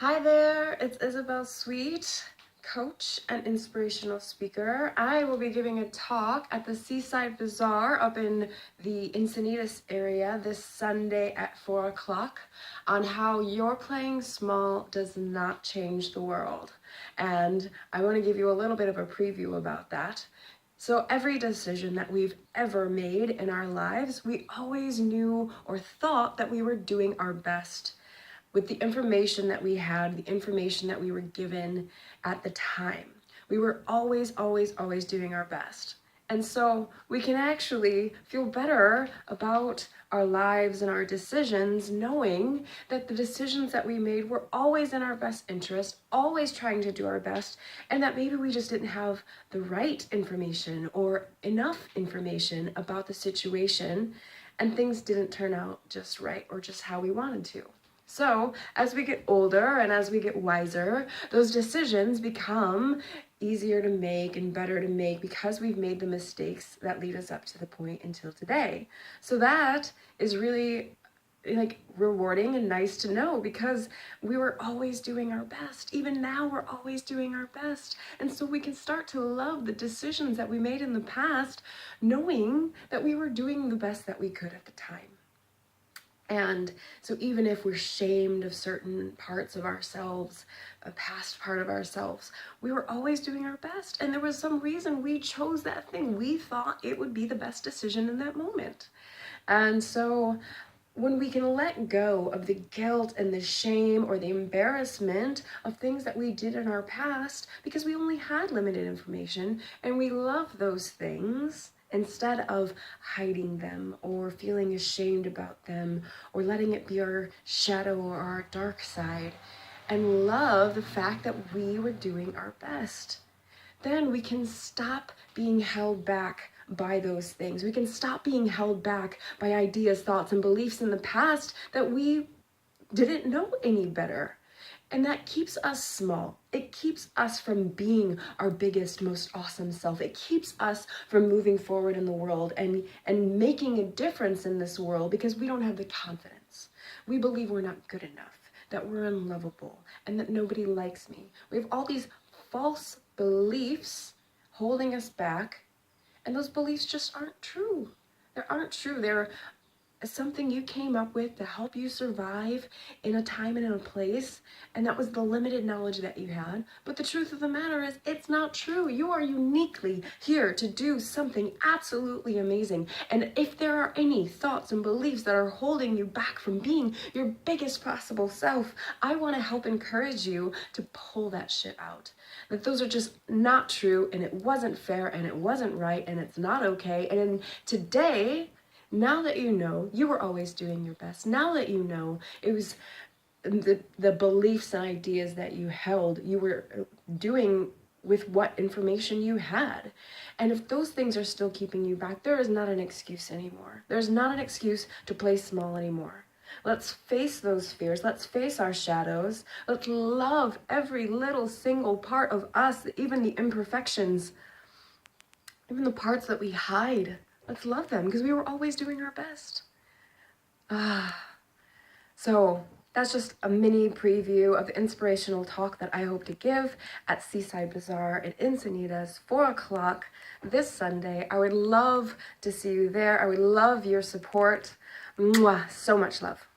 Hi there, it's Isabel Sweet, coach and inspirational speaker. I will be giving a talk at the Seaside Bazaar up in the Encinitas area this Sunday at 4 o'clock on how your playing small does not change the world. And I want to give you a little bit of a preview about that. So every decision that we've ever made in our lives, we always knew or thought that we were doing our best with the information that we had, the information that we were given at the time. We were always doing our best. And so we can actually feel better about our lives and our decisions, knowing that the decisions that we made were always in our best interest, always trying to do our best, and that maybe we just didn't have the right information or enough information about the situation, and things didn't turn out just right or just how we wanted to. So as we get older and as we get wiser, those decisions become easier to make and better to make because we've made the mistakes that lead us up to the point until today. So that is really rewarding and nice to know, because we were always doing our best. Even now we're always doing our best. And so we can start to love the decisions that we made in the past, knowing that we were doing the best that we could at the time. And so even if we're shamed of certain parts of ourselves, a past part of ourselves, we were always doing our best. And there was some reason we chose that thing. We thought it would be the best decision in that moment. And so when we can let go of the guilt and the shame or the embarrassment of things that we did in our past because we only had limited information and we love those things, instead of hiding them or feeling ashamed about them or letting it be our shadow or our dark side, and love the fact that we were doing our best, then we can stop being held back by those things. We can stop being held back by ideas, thoughts, and beliefs in the past that we didn't know any better. And that keeps us small. It keeps us from being our biggest, most awesome self. It keeps us from moving forward in the world and making a difference in this world, because we don't have the confidence. We believe we're not good enough, that we're unlovable, and that nobody likes me. We have all these false beliefs holding us back, and those beliefs just aren't true. They aren't true. They're something you came up with to help you survive in a time and in a place, and that was the limited knowledge that you had. But the truth of the matter is, it's not true. You are uniquely here to do something absolutely amazing. And if there are any thoughts and beliefs that are holding you back from being your biggest possible self, I want to help encourage you to pull that shit out. That those are just not true, and it wasn't fair, and it wasn't right, and it's not okay. And today, now that you know you were always doing your best, now that you know it was the beliefs and ideas that you held, you were doing with what information you had. And if those things are still keeping you back, there is not an excuse anymore. There's not an excuse to play small anymore. Let's face those fears. Let's face our shadows. Let's love every little single part of us, even the imperfections, even the parts that we hide. Let's love them, because we were always doing our best. So that's just a mini preview of the inspirational talk that I hope to give at Seaside Bazaar in Encinitas, 4 o'clock this Sunday. I would love to see you there. I would love your support. Mwah, so much love.